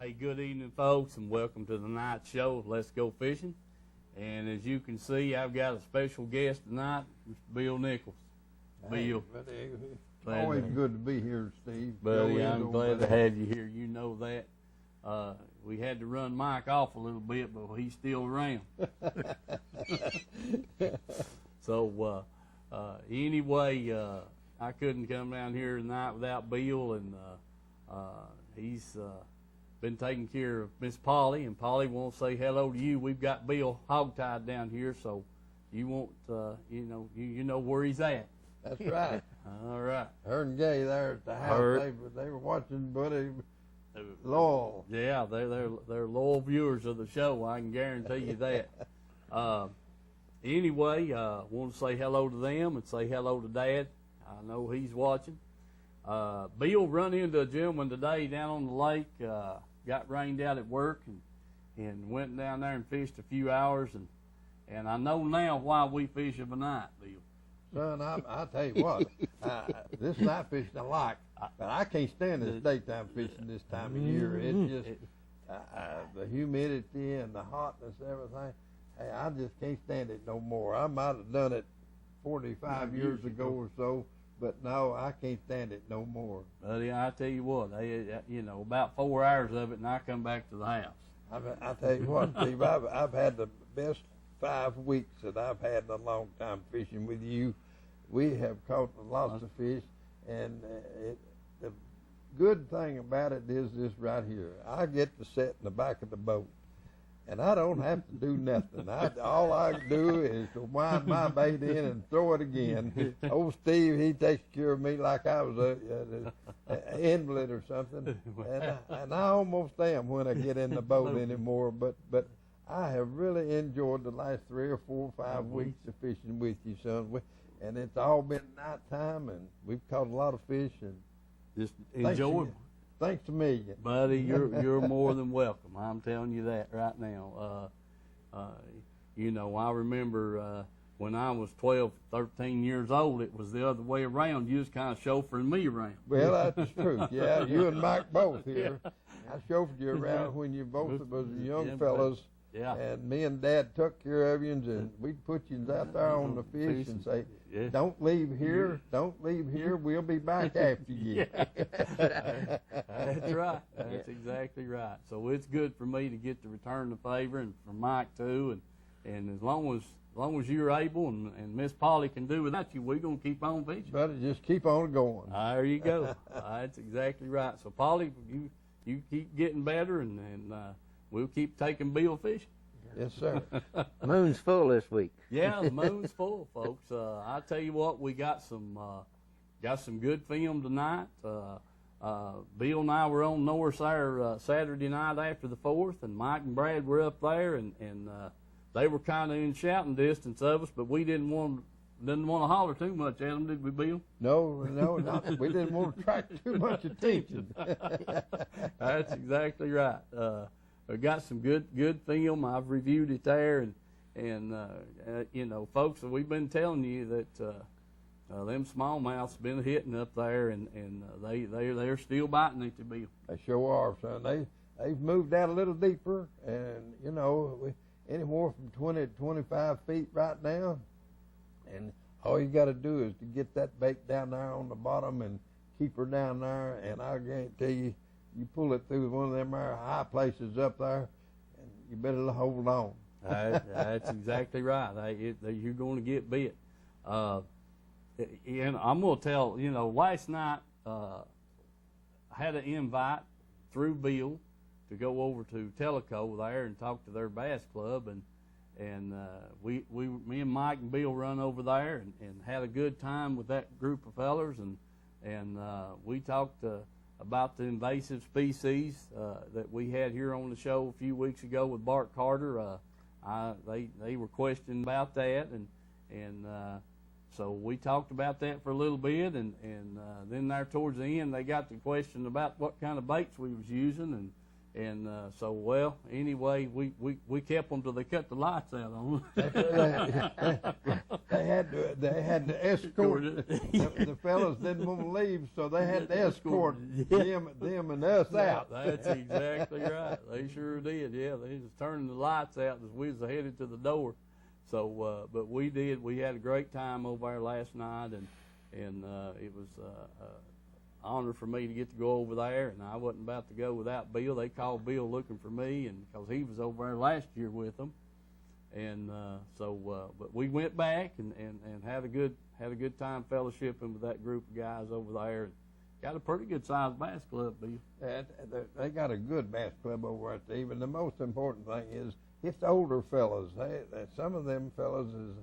Hey, good evening, folks, and welcome to the night show of Let's Go Fishing. And as you can see, I've got a special guest tonight, Mr. Bill Nichols. Hey, Bill. Always good to be here, Steve. Buddy, I'm glad to have you here. You know that. We had to run Mike off a little bit, but he's still around. So, anyway, I couldn't come down here tonight without Bill, and he's been taking care of Miss Polly, and Polly won't say hello to you. We've got Bill hogtied down here, so you won't, you know where he's at. That's right. All right. Her and Gay there at the house, they were watching Buddy loyal. Yeah, they're loyal viewers of the show. I can guarantee you that. Anyway, want to say hello to them and say hello to Dad. I know he's watching. Bill run into a gentleman today down on the lake. Got rained out at work and went down there and fished a few hours, and I know now why we fish of a night, Bill. Son, I tell you what, this night fishing I like, but I can't stand this daytime fishing this time of year. It's just the humidity and the hotness and everything. Hey, I just can't stand it no more. I might have done it 45 years ago or so, but no, I can't stand it no more. Buddy, I tell you what, about 4 hours of it, and I come back to the house. I tell you what, Steve, I've had the best 5 weeks that I've had in a long time fishing with you. We have caught lots of fish, and the good thing about it is this right here. I get to sit in the back of the boat, and I don't have to do nothing. All I do is to wind my bait in and throw it again. Old Steve, he takes care of me like I was an invalid or something, and I almost am when I get in the boat anymore. But I have really enjoyed the last 3 or 4 or 5 weeks of fishing with you, son. And it's all been nighttime, and we've caught a lot of fish. And just enjoy. Thanks to me, buddy. You're more than welcome. I'm telling you that right now. I remember when I was 12, 13 years old, it was the other way around. You was kind of chauffeuring me around. Well, that's true. Yeah, you and Mike both here. I chauffeured you around when you both was young fellas. Yeah. And me and Dad took care of you, and we'd put you out there on the fish and say, don't leave here, we'll be back after you. That's right. That's exactly right. So it's good for me to get to return the favor, and for Mike too, and as long as you're able and Miss Polly can do without you, we're going to keep on fishing. But just keep on going. There you go. That's exactly right. So Polly, you keep getting better, and we'll keep taking Bill fishing. Yes, sir. Moon's full this week. Yeah, the moon's full, folks. I tell you what, we got some good film tonight. Bill and I were on North there Saturday night after the 4th, and Mike and Brad were up there, and they were kind of in shouting distance of us, but we didn't want to holler too much at them, did we, Bill? No, we didn't want to attract too much attention. That's exactly right. We got some good film. I've reviewed it there, and folks, we've been telling you that them smallmouths been hitting up there, and they're still biting at the Bill. They sure are, son. They've moved out a little deeper, and anywhere from 20 to 25 feet right now, and all you got to do is to get that bait down there on the bottom and keep her down there, and I guarantee you. You pull it through one of them high places up there, and you better hold on. That's exactly right. You're going to get bit. And I'm going to tell, last night I had an invite through Bill to go over to Tellico there and talk to their bass club, and me and Mike and Bill run over there and had a good time with that group of fellers, and we talked about the invasive species that we had here on the show a few weeks ago with Bart Carter. They were questioning about that, and so we talked about that for a little bit, and then there towards the end they got to question about what kind of baits we was using, And so, well, anyway, we kept them till they cut the lights out on them. They had to escort the fellas didn't want to leave, so they had to escort them and us out. That's exactly right. They sure did. Yeah, they was turning the lights out as we was headed to the door. So, but we did. We had a great time over there last night, and it was honor for me to get to go over there, and I wasn't about to go without Bill. They called Bill looking for me, and because he was over there last year with them, and but we went back and had a good time fellowshipping with that group of guys over there. Got a pretty good sized bass club, Bill. They got a good bass club over there. Even the most important thing is it's older fellas. Some of them fellas is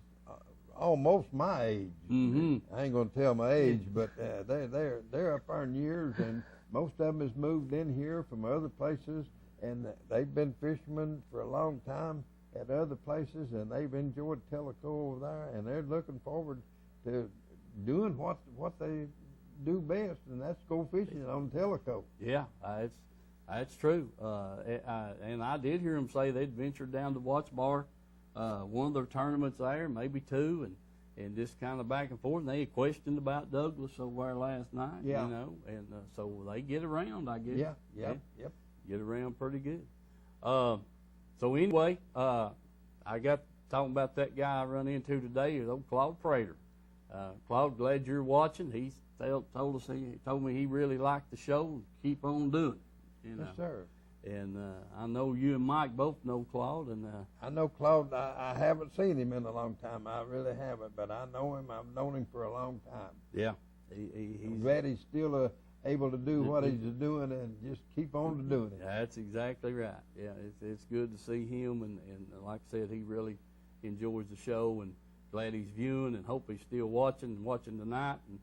almost my age. Mm-hmm. I ain't gonna tell my age, but they're up there in years, and most of them has moved in here from other places, and they've been fishermen for a long time at other places, and they've enjoyed Tellico over there, and they're looking forward to doing what they do best, and that's go fishing on Tellico. Yeah, that's true. And I did hear them say they'd ventured down to Watts Bar. One of their tournaments there, maybe two, and just kind of back and forth. And they had questioned about Douglas over there last night, yeah. And so they get around, I guess. Yep. Get around pretty good. So anyway, I got talking about that guy I run into today, is old Claude Prater. Claude, glad you're watching. He told me he really liked the show and keep on doing it. Yes, sir. And I know you and Mike both know Claude. And I know Claude. I haven't seen him in a long time. I really haven't, but I know him. I've known him for a long time. Yeah. I'm glad he's still able to do what he's doing and just keep on doing it. That's exactly right. Yeah, it's good to see him. And like I said, he really enjoys the show, and glad he's viewing, and hope he's still watching tonight and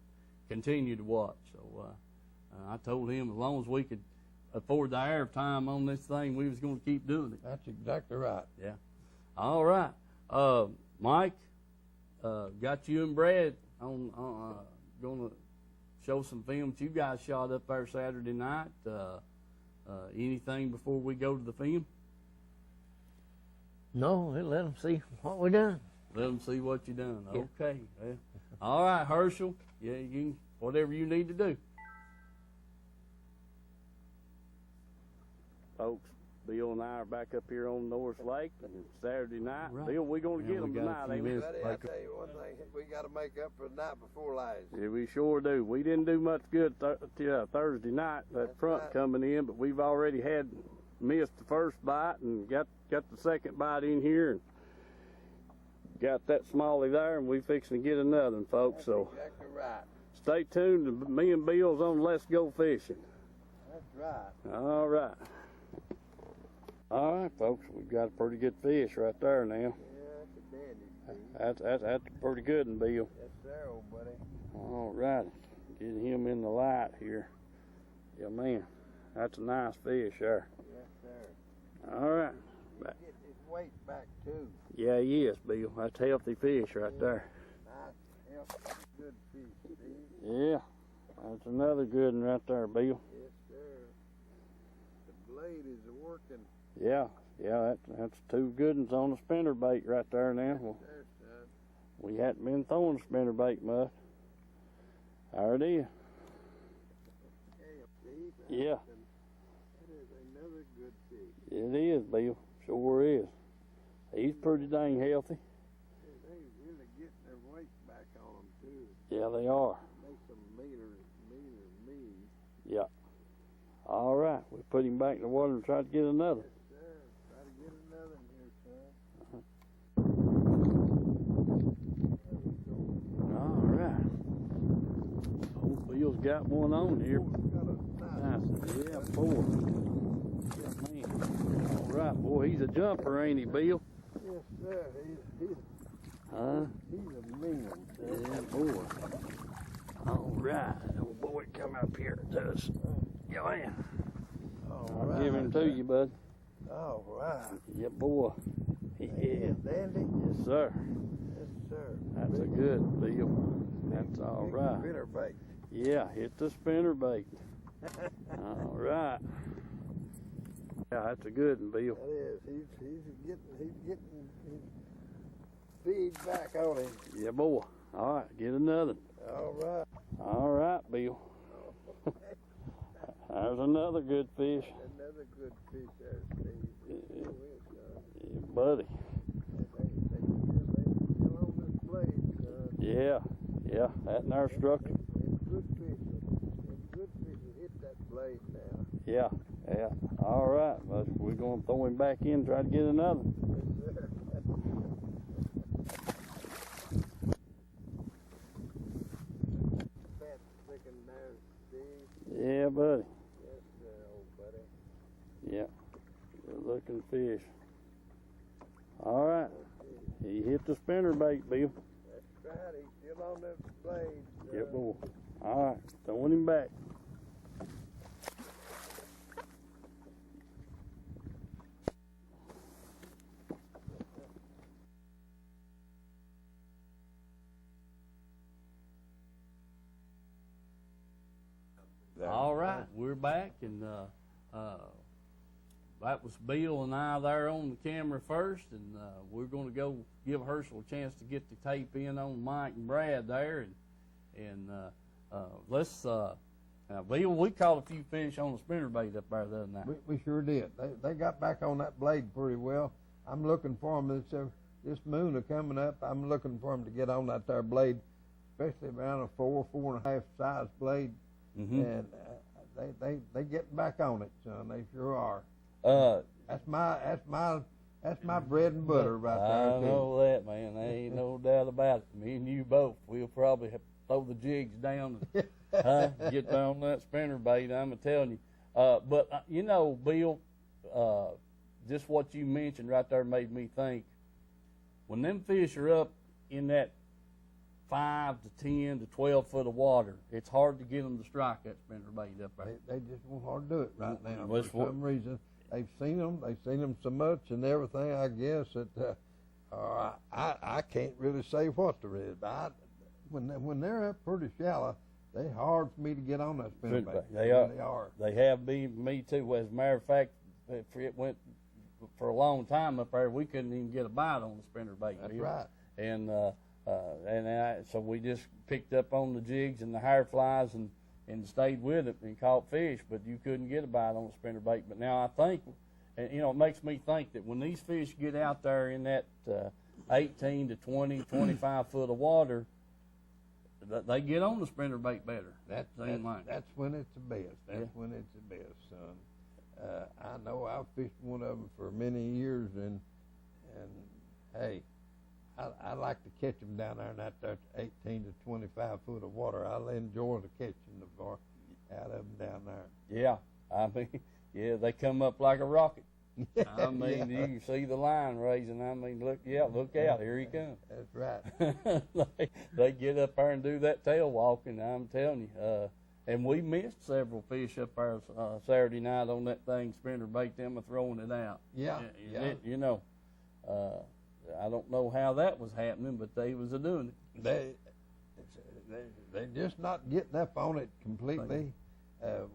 continue to watch. So I told him as long as we could afford the airtime on this thing, we was going to keep doing it. That's exactly right. Yeah. All right. Mike, got you and Brad on going to show some films you guys shot up there Saturday night. Anything before we go to the film? No, let them see what we done. Let them see what you done. Yeah. Okay. Well, all right, Herschel. Yeah, you can, whatever you need to do. Folks, Bill and I are back up here on North Lake and Saturday night. Right. Bill, we're going to get them tonight, ain't we? Buddy, I tell you one thing, we got to make up for the night before last. Yeah, we sure do. We didn't do much good Thursday night, that front right. Coming in, but we've already missed the first bite and got the second bite in here, and got that smallie there, and we fixing to get another one, folks. That's exactly right. Stay tuned to me and Bill's on Let's Go Fishing. That's right. All right. All right, folks, we've got a pretty good fish right there now. Yeah, that's a dandy. That's a pretty good one, Bill. Yes, sir, old buddy. All right, getting him in the light here. Yeah, man, that's a nice fish there. Yes, sir. All right. Get his weight back, too. Yeah, he is, Bill. That's a healthy fish right there. Nice, healthy, good fish, Steve. Yeah, that's another good one right there, Bill. Yes, sir. The blade is working. Yeah, that's two good ones on the spinner bait right there now. Well, we hadn't been throwing spinner bait much. There it is. Yeah. That is another good fish. It is, Bill. Sure is. He's pretty dang healthy. They really getting their weight back on them, too. Yeah, they are. Makes them meaner meat. Yeah. All right, we put him back in the water and try to get another. Try to get another one here, son. All right. Old Bill's got one on here. Nice. Yeah, boy. Yeah, man. All right, boy. He's a jumper, ain't he, Bill? Yes, sir. He's a mean one. Yeah, boy. All right. Old boy, come up here to us. Yeah, man. I'll give him to you, bud. All right. Yeah, boy. Yeah. Dandy? Yes, sir. Yes, sir. That's a good deal. That's all right. Spinner bait. Yeah, hit the spinner bait. All right. That's a good one, Bill. That is. He's getting his feed back on him. Yeah, boy. All right, get another. All right. All right, Bill. There's another good fish. Another good fish there, Steve. Yeah, buddy. They still on this blade, son. Yeah, that nerve struck. It's good fishing. It's good fishing. Hit that blade now. Yeah. All right, but we're going to throw him back in and try to get another. Fat sticking there, Steve. Yeah, buddy. Yes, sir, old buddy. Yeah, good looking fish. All right, he hit the spinner bait, Bill. That's right. He's still on this blade. Yeah, boy. All right, throwing him back. All right, we're back, and that was Bill and I there on the camera first, and we're going to go give Herschel a chance to get the tape in on Mike and Brad there, and let's. Bill, we caught a few fish on the spinnerbait up there the other night. We sure did. They got back on that blade pretty well. I'm looking for them. This moon are coming up. I'm looking for them to get on that there blade, especially around a 4.5 size blade. Mm-hmm. And they get back on it, son. They sure are. That's my bread and butter right there. I know that, man. There ain't no doubt about it. Me and you both. We'll probably have to throw the jigs down and get on that spinnerbait. I'm telling you. But you know, Bill, just what you mentioned right there made me think. When them fish are up in that 5 to 10 to 12 foot of water, it's hard to get them to strike that spinnerbait up there. They just won't hard to do it right now Well, for some reason. They've seen them so much and everything. I guess that I can't really say what there is. But when they're up pretty shallow, they're hard for me to get on that spinnerbait. They are. They have been me too. As a matter of fact, it went for a long time up there. We couldn't even get a bite on the spinnerbait. That's right. And so we just picked up on the jigs and the hair flies and stayed with it and caught fish, but you couldn't get a bite on the spinnerbait. But now I think, and it makes me think that when these fish get out there in that 18 to 20, 25 foot of water, they get on the spinnerbait better. That's when it's the best. That's when it's the best, son. I know I've fished one of them for many years, and hey, I like to catch them down there in that 18 to 25 foot of water. I'll enjoy the catching out of them down there. Yeah, I mean, they come up like a rocket. I mean, Yeah. you can see the line raising. I mean, look out, here he comes. That's right. they get up there and do that tail walking. I'm telling you. And we missed several fish up there Saturday night on that thing, spinnerbait. Them throwing it out. Yeah. I don't know how that was happening, but they was a doing it. They just not getting up on it completely.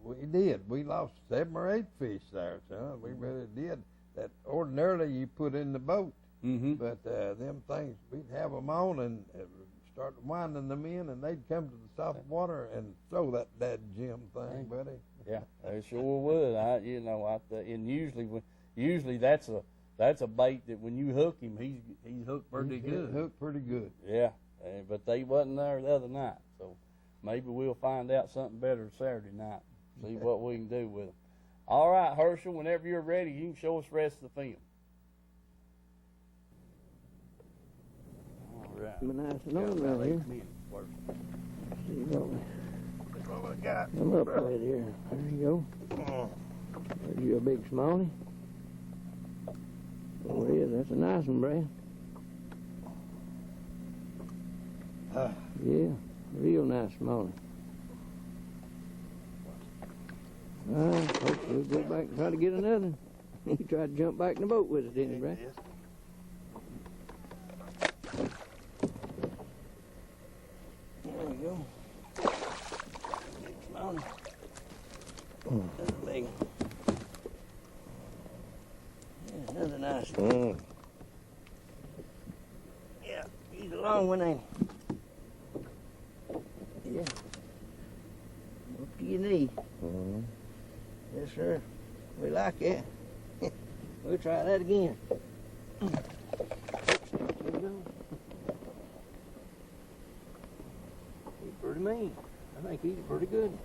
We did. We lost 7 or 8 fish there, son. We really did. That ordinarily you put in the boat, but them things we'd have them on and start winding them in, and they'd come to the soft water and throw that gem thing, buddy. Yeah, they sure would. And usually that's a bait that when you hook him, he's hooked pretty good. Hooked pretty good. Yeah, but they wasn't there the other night, so maybe we'll find out something better Saturday night. See what we can do with them. All right, Herschel, whenever you're ready, you can show us the rest of the film. All right. Nice and long right here. See what we got. come up with here. There you go. There's you a big smallie. Oh yeah, that's a nice one, Brad. Yeah, real nice smallie. All right, folks, we'll go back and try to get another. He tried to jump back in the boat with us, didn't he, Brad? Yes. There we go. Big smallie. That's a big one. Yeah, he's a long one, ain't he? Yeah. Up to your knee. Yes, sir. We like it. We'll try that again. There we go. He's pretty mean. I think he's pretty good.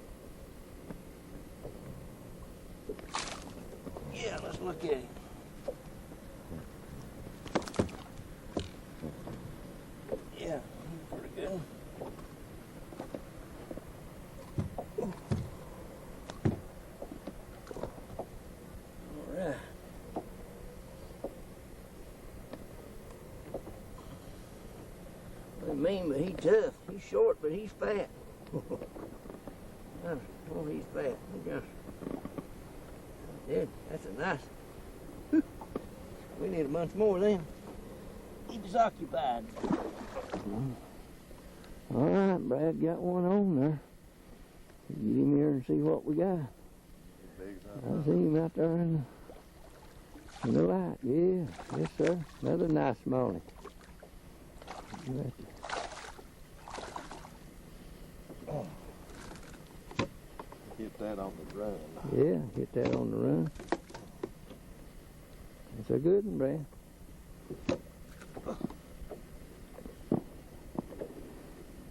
Yeah, let's look at him. Yeah, he's pretty good. All right. Well, mean, but he's tough. He's short, but he's fat. Oh, he's fat. He just, that's a nice. Whew. We need a bunch more of them. Keep us occupied. All right, Brad got one on there. Get him here and see what we got. I see him out there in the light. Yeah, yes, sir. Another nice smallie. Hit that on the run. Yeah, hit that on the run. That's a good one, Brad.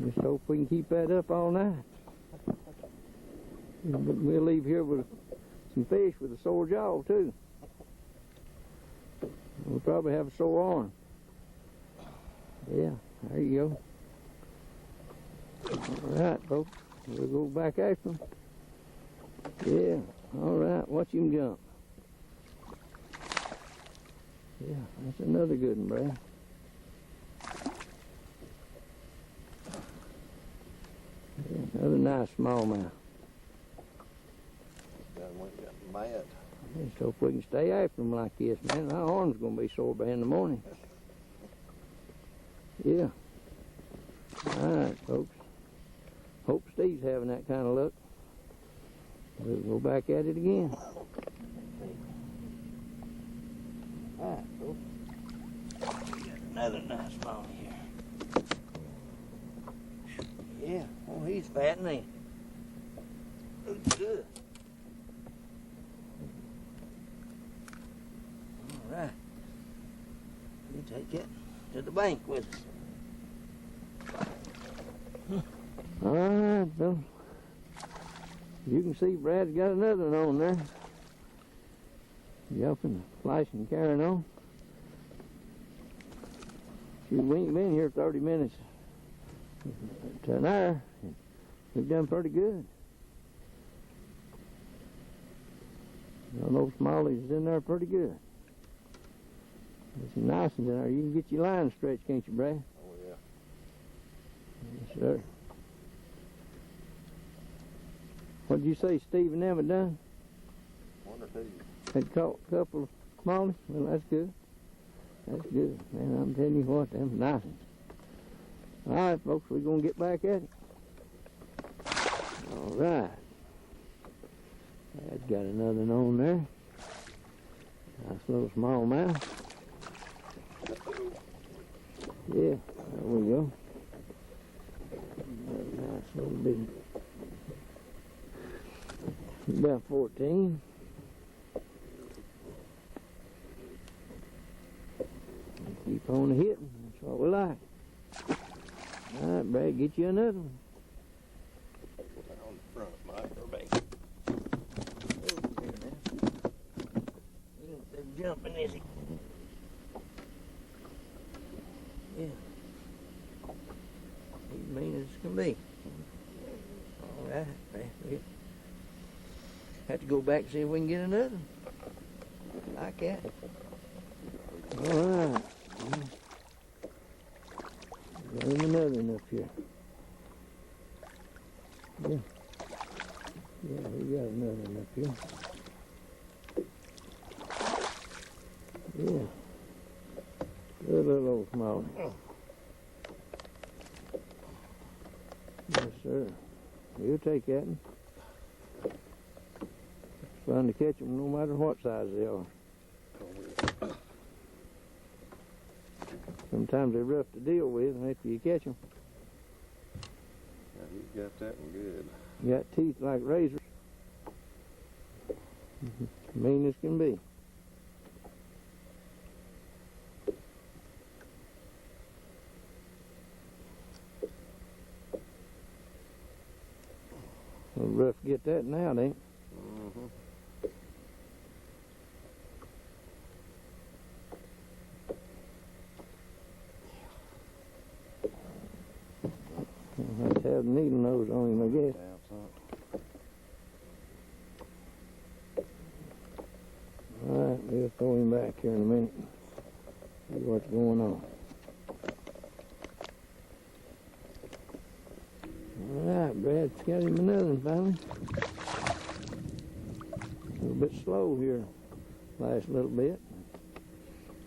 Just hope we can keep that up all night. We'll leave here with some fish with a sore jaw, too. We'll probably have a sore arm. Yeah, there you go. All right, folks. We'll go back after them. Yeah, all right. Watch him jump. Yeah, that's another good one, Brad. Yeah, another nice smallmouth. Got mad. Just hope we can stay after them like this, man. My arm's going to be sore by in the morning. Yeah. All right, folks. Hope Steve's having that kind of luck. We'll go back at it again. All right, folks. We got another nice small here. Yeah. Oh, he's fat, ain't he? Looks good. All right. We take it to the bank with us. All right, fellas. You can see Brad's got another one on there. Jumping, flashing, carrying on. Shoot, we ain't been here 30 minutes to an hour. We've done pretty good. All those smallies is in there pretty good. There's some nice ones in there. You can get your line stretched, can't you, Brad? Oh, yeah. Yes, sir. What did you say Steve and them had done? One or two. Had caught a couple of smallies? Well, that's good. That's good. Man, I'm telling you what, them nice ones. All right, folks, we're going to get back at it. All right. I've got another one on there. Nice little small mouth. Yeah, there we go. Nice little bitty. About 14. Keep on hitting. That's what we like. All right, Brad, get you another one. On the front, Mike, or back. They're jumping, is he? Yeah. He's mean as it can be. All right, Brad. Have to go back and see if we can get another one. Like that. All right. Got him another one up here. Yeah. Yeah, we got another one up here. Yeah. Good little old small. Yes, sir. You'll take that one. It's fun to catch them no matter what size they are. Sometimes they're rough to deal with after you catch them. Yeah, he's got that one good. Got teeth like razors. Mean as can be. Well, rough to get that now, ain't it? Mm-hmm. I'll have to have the needle nose on him, I guess. All right, we'll throw him back here in a minute. See what's going on. All right, Brad's got him another one finally. A little bit slow here last little bit.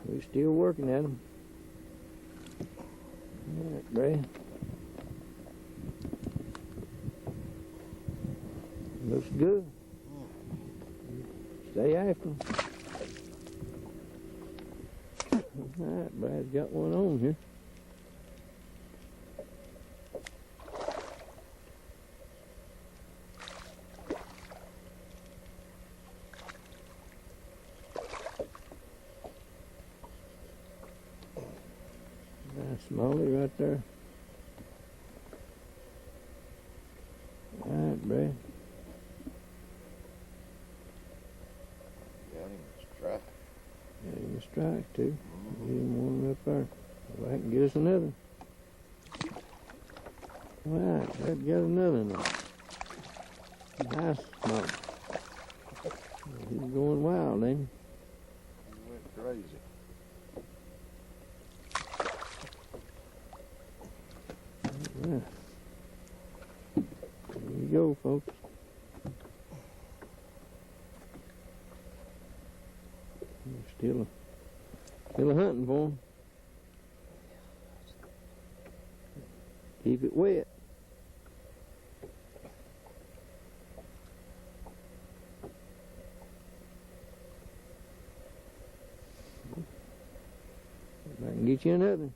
We're still working at him. All right, Brad. Looks good. Stay after him. All right, Brad's got one on here. Nice smallie right there. All right, Brad. Got him a strike. Got him a strike, too. Get him one up there. If I can get us another. All right, Brad got another one. Nice smallie. He's going wild, ain't He went crazy. he? Yeah. There you go, folks. Still hunting for him. Keep it wet. I can get you another.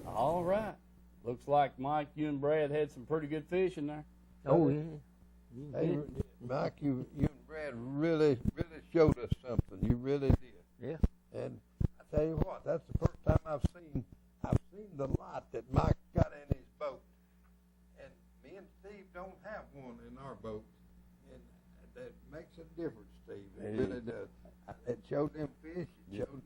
All right. Looks like, Mike, you and Brad had some pretty good fishing there. Oh, yeah. Hey, Mike, you and Brad really showed us something. You really did. Yeah. And I tell you what, that's the first time I've seen the lot that Mike got in his boat. And me and Steve don't have one in our boat. And that makes a difference, Steve. It really does. It showed them fish. It showed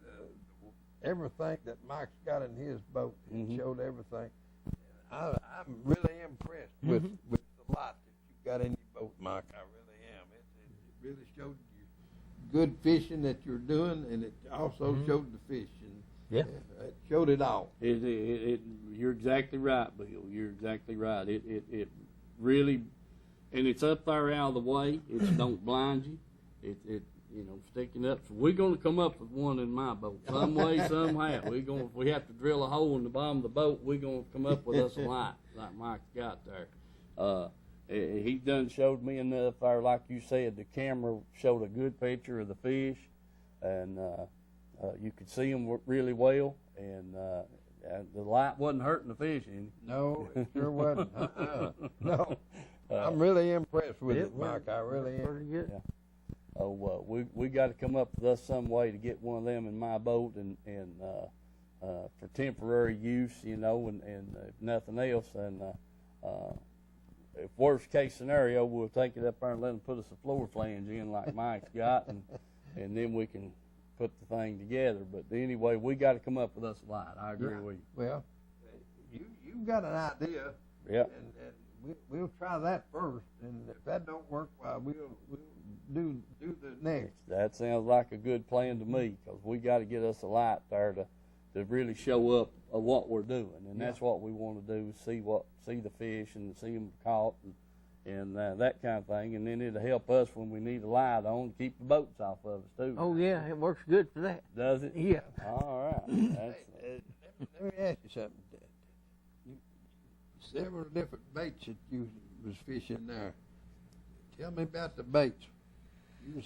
everything that Mike's got in his boat. It showed everything. I'm really impressed with the lot that you got in your boat, Mike. I really am. It really showed you good fishing that you're doing, and it also showed the fish. And Yeah. It showed it all. You're exactly right, Bill. You're exactly right. It really, and it's up there out of the way. It don't blind you. It sticking up. So we're going to come up with one in my boat some way, somehow. If we have to drill a hole in the bottom of the boat, we're going to come up with us a light like Mike's got there. He done showed me enough there, like you said. The camera showed a good picture of the fish, and you could see them really well. And the light wasn't hurting the fish any. No, it sure wasn't. No. I'm really impressed with it, Mike. I really am. Pretty good. Yeah. Oh, we got to come up with us some way to get one of them in my boat and for temporary use, and if nothing else, and if worst case scenario, we'll take it up there and let them put us a floor flange in like Mike's got, and then we can put the thing together. But anyway, we got to come up with us a light. I agree with you. Well, you've got an idea. Yeah. And we'll try that first, and if that don't work, well, we'll do the next. That sounds like a good plan to me, because we got to get us a light there to really show up of what we're doing, and that's what we want to do, is see the fish and see them caught and that kind of thing, and then it'll help us when we need a light on to keep the boats off of us too. Oh, yeah, it works good for that. Does it? Yeah. All right. Let me ask you something. Several different baits that you was fishing there. Tell me about the baits. You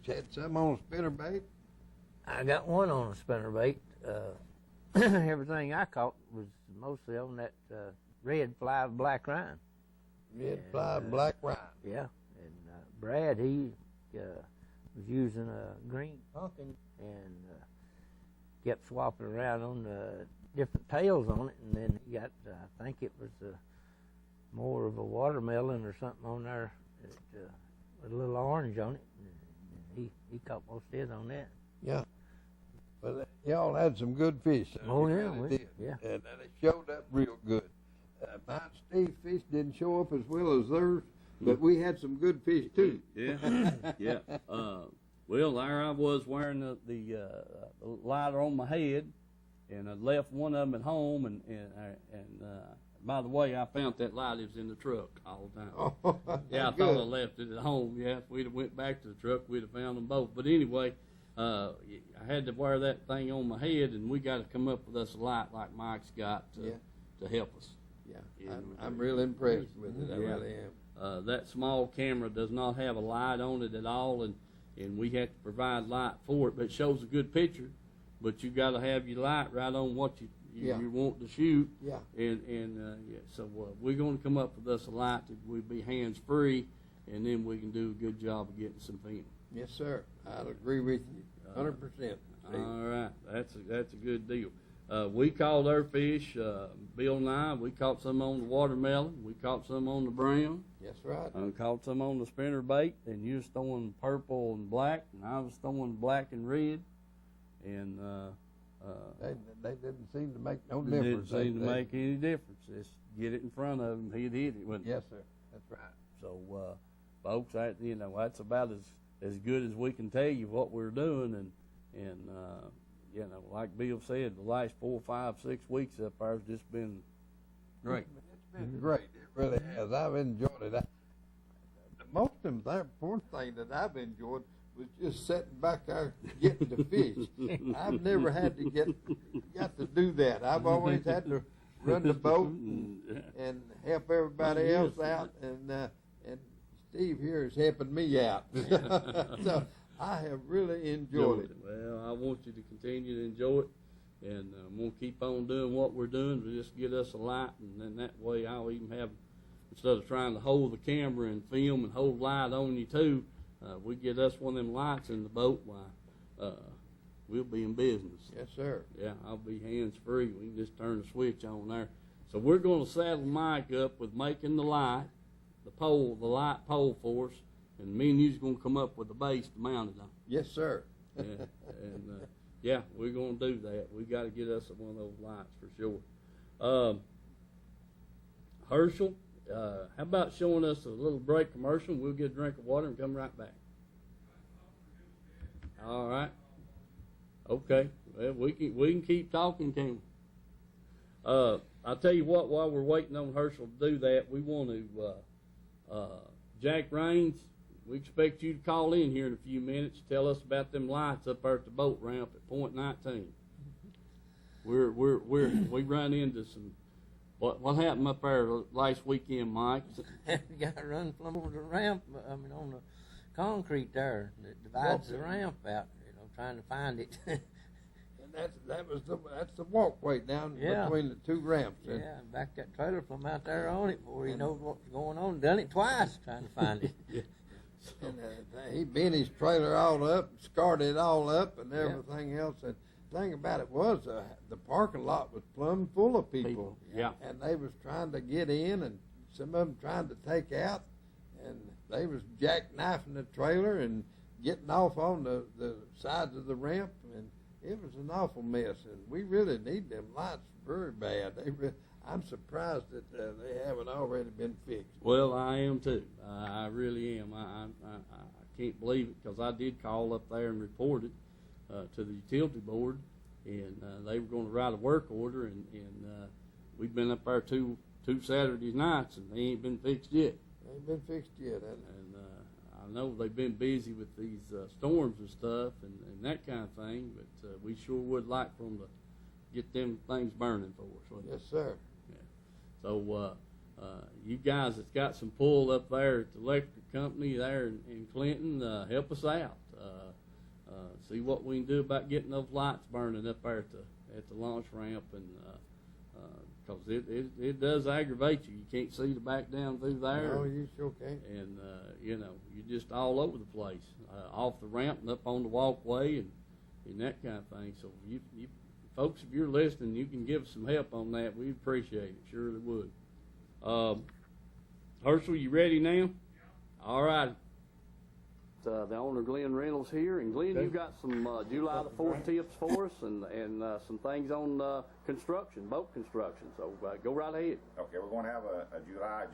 had some on spinner bait. I got one on a spinnerbait. Everything I caught was mostly on that red fly black rhine. Red fly, black rhine. Yeah, and Brad, he was using a green pumpkin and kept swapping around on the different tails on it, and then he got, I think it was more of a watermelon or something on there with a little orange on it. And he caught most of it on that. Yeah. But y'all had some good fish. Oh, You yeah, really did. yeah. And it showed up real good. Mine, Steve's fish didn't show up as well as theirs, but we had some good fish too. Yeah, yeah. Well, there I was wearing the lighter on my head, and I left one of them at home. And by the way, I found that light. It was in the truck all the time. Oh, Yeah, I good. thought I left it at home. Yeah, if we'd have went back to the truck, we'd have found them both. But anyway, I had to wear that thing on my head, and we got to come up with us a light like Mike's got to help us. Yeah, I'm real impressed with it. I Yeah. really am. That small camera does not have a light on it at all, and we have to provide light for it. But it shows a good picture, but you got to have your light right on what you want to shoot. Yeah. So we're going to come up with us a light that will be hands free, and then we can do a good job of getting some film. Yes, sir. I'll agree with you 100%. All right, that's a good deal. We caught our fish, Bill and I. We caught some on the watermelon. We caught some on the brown. That's right. Caught some on the spinnerbait, and you was throwing purple and black, and I was throwing black and red. And They didn't seem to make no it difference. didn't seem to make any difference. Just get it in front of him, he'd hit it, wouldn't he? Yes, sir. That's right. So, folks, that's about as good as we can tell you what we're doing, and like Bill said, the last 4, 5, 6 weeks up there has just been great. It's been great. It really has. I've enjoyed it. The most important thing that I've enjoyed was just sitting back there getting the fish. I've never had to got to do that. I've always had to run the boat and help everybody else out, and Steve here is helping me out. So I have really enjoyed it. Well, I want you to continue to enjoy it, and I'm going to keep on doing what we're doing. But just get us a light, and then that way I'll even have, instead of trying to hold the camera and film and hold light on you too, we get us one of them lights in the boat. Why, we'll be in business. Yes, sir. Yeah, I'll be hands free. We can just turn the switch on there. So we're going to saddle Mike up with making the light, the light pole for us, and me and you's going to come up with the base to mount it on. Yes, sir. Yeah, we're going to do that. We got to get us one of those lights for sure. Herschel, how about showing us a little break commercial? We'll get a drink of water and come right back. All right. Okay. Well, we can keep talking, can't we? I'll tell you what. While we're waiting on Herschel to do that, we want to Jack Raines. We expect you to call in here in a few minutes. Tell us about them lights up there at the boat ramp at Point 19. We run into some. What happened up there last weekend, Mike? You got to run from over the ramp. On the concrete there that divides the ramp out. Trying to find it. And that's the walkway down between the two ramps. Yeah, and backed that trailer from out there on it before he knows what's going on. Done it twice trying to find it. And he bent his trailer all up, scarred it all up, and everything else. And the thing about it was the parking lot was plumb full of people. Yeah. And they was trying to get in, and some of them trying to take out, and they was jackknifing the trailer and getting off on the sides of the ramp, and it was an awful mess. And we really need them lights very bad. I'm surprised that they haven't already been fixed. Well, I am too. I really am. I can't believe it, because I did call up there and report it to the utility board, and they were going to write a work order, and we've been up there two Saturday nights, and they ain't been fixed yet. They ain't been fixed yet, and I know they've been busy with these storms and stuff and that kind of thing, but we sure would like for them to get them things burning for us. Wouldn't yes, sir. Yeah. So you guys that's got some pull up there at the electric company there in Clinton, help us out. see what we can do about getting those lights burning up there at the launch ramp, and because it does aggravate you. You can't see to back down through there. No, you sure can't. And you know, you're just all over the place, off the ramp and up on the walkway, and that kind of thing. So you folks, if you're listening, you can give us some help on that. We'd appreciate it. Surely would. Herschel, you ready now? Yeah. All right. The owner, Glenn Reynolds, here. And Glenn, you've got some July the 4th tips for us, and some things on construction, boat construction. So go right ahead. Okay, we're going to have a July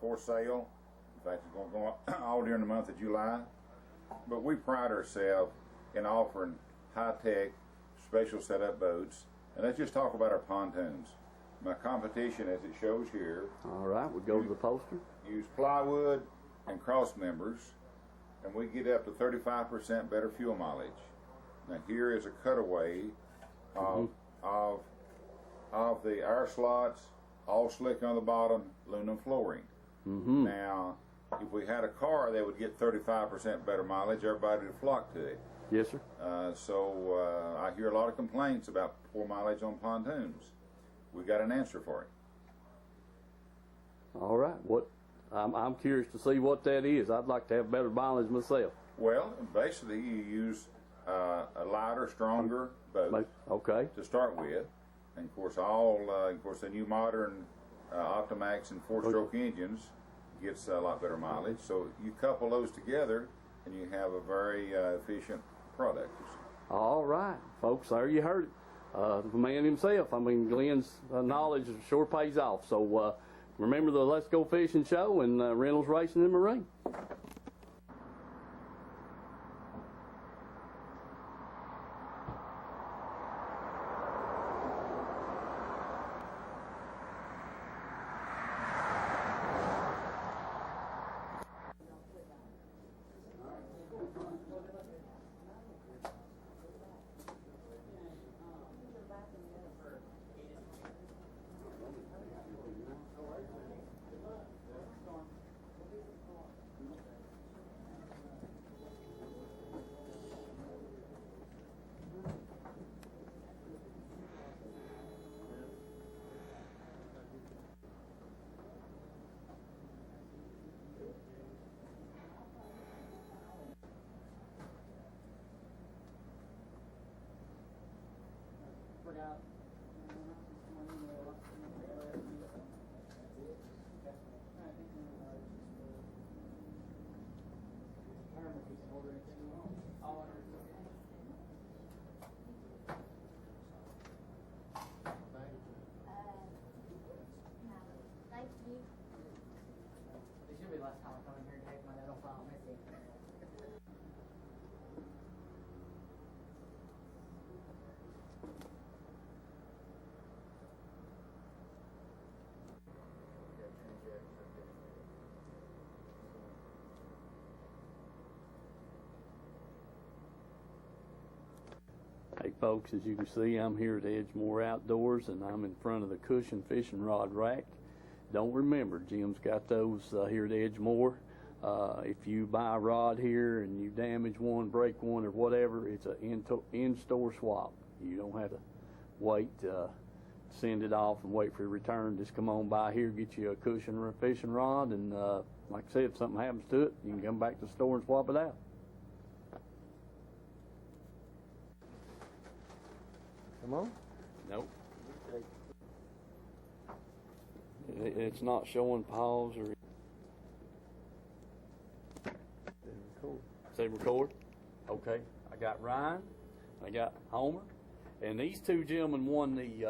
4th sale. In fact, it's going to go on all during the month of July. But we pride ourselves in offering high-tech, special setup boats. And let's just talk about our pontoons. My competition, as it shows here. All right, we'll go to the poster. Use plywood and cross members, and we get up to 35% better fuel mileage. Now here is a cutaway of the air slots, all slick on the bottom, aluminum flooring. Now, if we had a car that would get 35% better mileage, everybody would flock to it. Yes, sir. So I hear a lot of complaints about poor mileage on pontoons. We got an answer for it. All right. I'm curious to see what that is. I'd like to have better mileage myself. Well, basically, you use a lighter, stronger boat. Okay. To start with, and of course, the new modern Optimax and four-stroke engines gets a lot better mileage. So you couple those together, and you have a very efficient product. All right, folks. There you heard it. The man himself. I mean, Glenn's knowledge sure pays off. So remember the Let's Go Fishing show and Reynolds Racing and Marine. Hey folks, as you can see, I'm here at Edgemore Outdoors, and I'm in front of the Cushion fishing rod rack. Don't remember, Jim's got those here at Edgemore. If you buy a rod here and you damage one, break one, or whatever, it's an in-store swap. You don't have to wait, send it off and wait for a return. Just come on by here, get you a Cushion fishing rod, and like I said, if something happens to it, you can come back to the store and swap it out. Come on. Nope. It's not showing pause or. Say record. Okay. I got Ryan. I got Homer, and these two gentlemen won the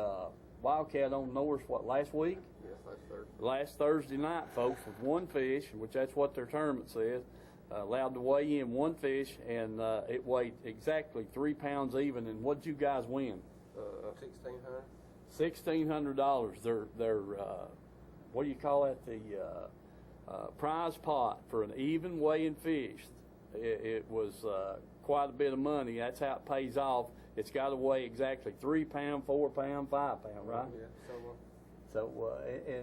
Wildcat on North last week. Yes, last Thursday. Last Thursday night, folks, with one fish, which that's what their tournament says. Allowed to weigh in one fish, and it weighed exactly 3 pounds even. And what'd you guys win? $1,600. $1,600. Their what do you call that? The prize pot for an even weighing fish. It was quite a bit of money. That's how it pays off. It's got to weigh exactly 3 pound, 4 pound, 5 pound, right? Yeah. So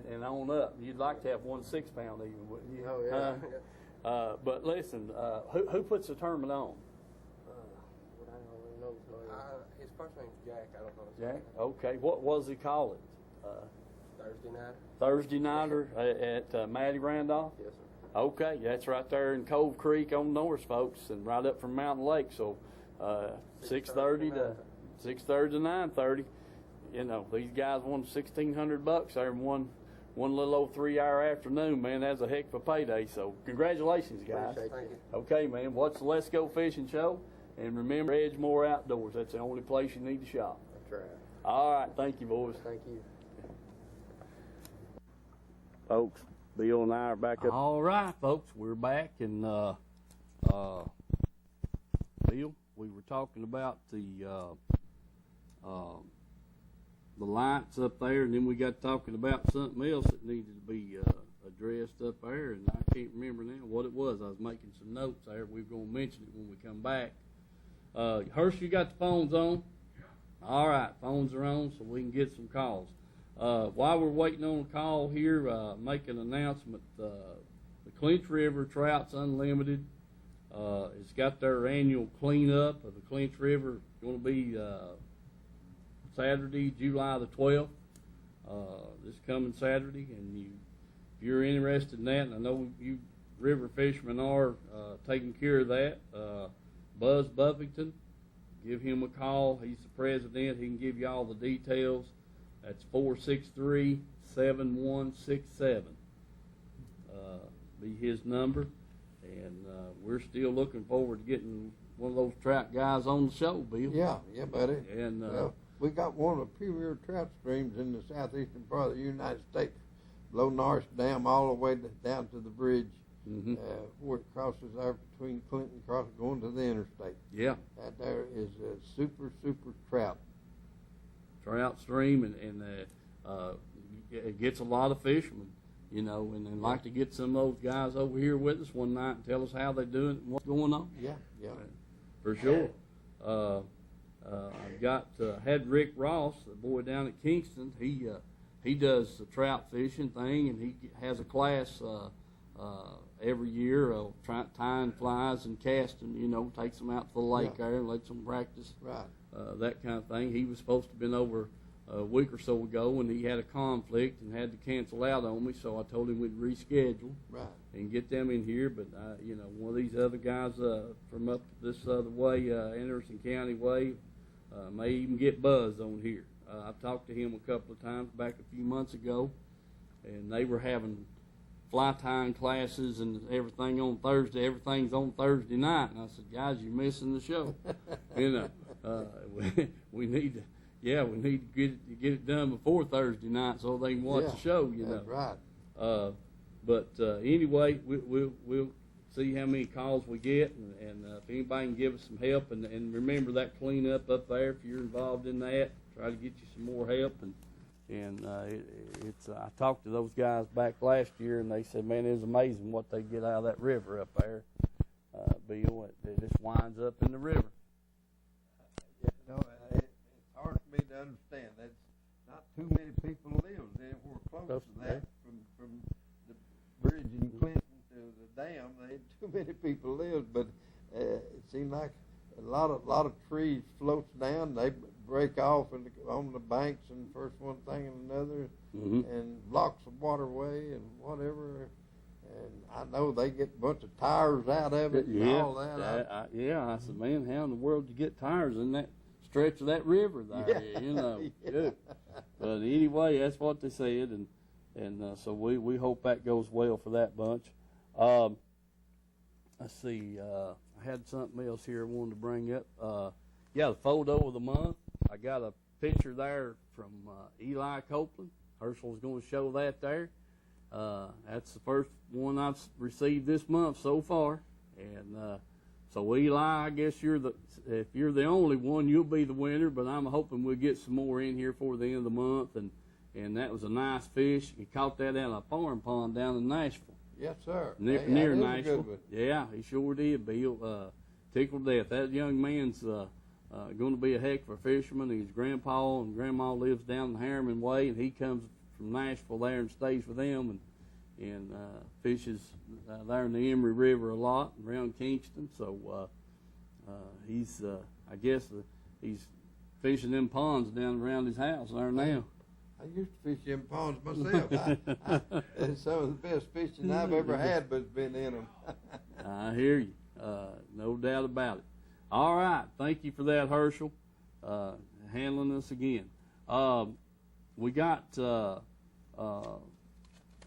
and on up. You'd like to have 1 6 pound even, wouldn't you? Oh yeah. But listen, who puts the tournament on? What first name's Jack. I don't know his Jack? name. Okay. What was he call it? Thursday night. Thursday nighter at Matty Randolph? Yes, sir. Okay, that's right there in Cove Creek on Norris, folks, and right up from Mountain Lake. So 6:30 to 9:30. You know, these guys won $1,600 there in one little old 3-hour afternoon, man. That's a heck of a payday. So congratulations, guys. Thank you. Okay, man. Watch the Let's Go Fishing show, and remember Edgemore Outdoors. That's the only place you need to shop. That's right. All right, thank you, boys. Thank you. Folks, Bill and I are back up. All right, folks, we're back, and Bill, we were talking about the lights up there, and then we got talking about something else that needed to be addressed up there, and I can't remember now what it was. I was making some notes there. We were going to mention it when we come back. Hershey, you got the phones on? Yeah. All right, phones are on, so we can get some calls. While we're waiting on a call here, make an announcement. The Clinch River Trout's Unlimited has got their annual cleanup of the Clinch River. It's going to be Saturday, July the 12th, this coming Saturday. And if you're interested in that, and I know you river fishermen are taking care of that, Buzz Buffington, give him a call. He's the president. He can give you all the details. That's 463-7167. Be his number. And we're still looking forward to getting one of those trout guys on the show, Bill. Yeah, buddy. And we got one of the premier trout streams in the southeastern part of the United States, below Norris Dam, all the way down to the bridge, where it crosses there between Clinton Cross going to the interstate. Yeah. That there is a super trout stream, and it gets a lot of fishermen, you know, and they'd like to get some of those guys over here with us one night and tell us how they're doing it and what's going on. Yeah. For sure. I've got had Rick Ross, the boy down at Kingston. He does the trout fishing thing, and he has a class every year of tying flies and casting. You know, takes them out to the lake there and lets them practice. Right. That kind of thing. He was supposed to have been over a week or so ago, and he had a conflict and had to cancel out on me, so I told him we'd reschedule and get them in here. But, you know, one of these other guys from up this other way, Anderson County way, may even get Buzz on here. I've talked to him a couple of times back a few months ago, and they were having fly tying classes and everything on Thursday. Everything's on Thursday night. And I said, guys, you're missing the show. You know, we need to get it done before Thursday night so they can watch the show. You know, that's right. But anyway, we'll see how many calls we get, and if anybody can give us some help, and remember that cleanup up there. If you're involved in that, try to get you some more help. And it's I talked to those guys back last year, and they said, man, it was amazing what they get out of that river up there. Bill, it just winds up in the river. You know, it's hard for me to understand. That's not too many people live anywhere close to that. From the bridge in Clinton to the dam, there ain't too many people live. But it seemed like a lot of trees floats down. They break off on the banks, and first one thing and another, and blocks the waterway and whatever. And I know they get a bunch of tires out of it and all that. I said, man, how in the world do you get tires in that stretch of that river there? You know. Good. But anyway, that's what they said, and so we hope that goes well for that bunch. Let's see. I had something else here I wanted to bring up. The photo of the month. I got a picture there from Eli Copeland. Herschel's going to show that there. That's the first one I've received this month so far. And so Eli, I guess if you're the only one, you'll be the winner. But I'm hoping we'll get some more in here for the end of the month. And that was a nice fish. He caught that out of a farm pond down in Nashville. Yes, sir. Near Nashville. Yeah, he sure did, Bill. Tickled to death. That young man's going to be a heck of a fisherman. His grandpa and grandma lives down the Harriman Way, and he comes from Nashville there and stays with them and fishes there in the Emory River a lot around Kingston. So he's fishing them ponds down around his house there now. I used to fish in ponds myself. It's some of the best fishing I've ever had, but's been in them. I hear you. No doubt about it. All right. Thank you for that, Herschel, handling us again. We got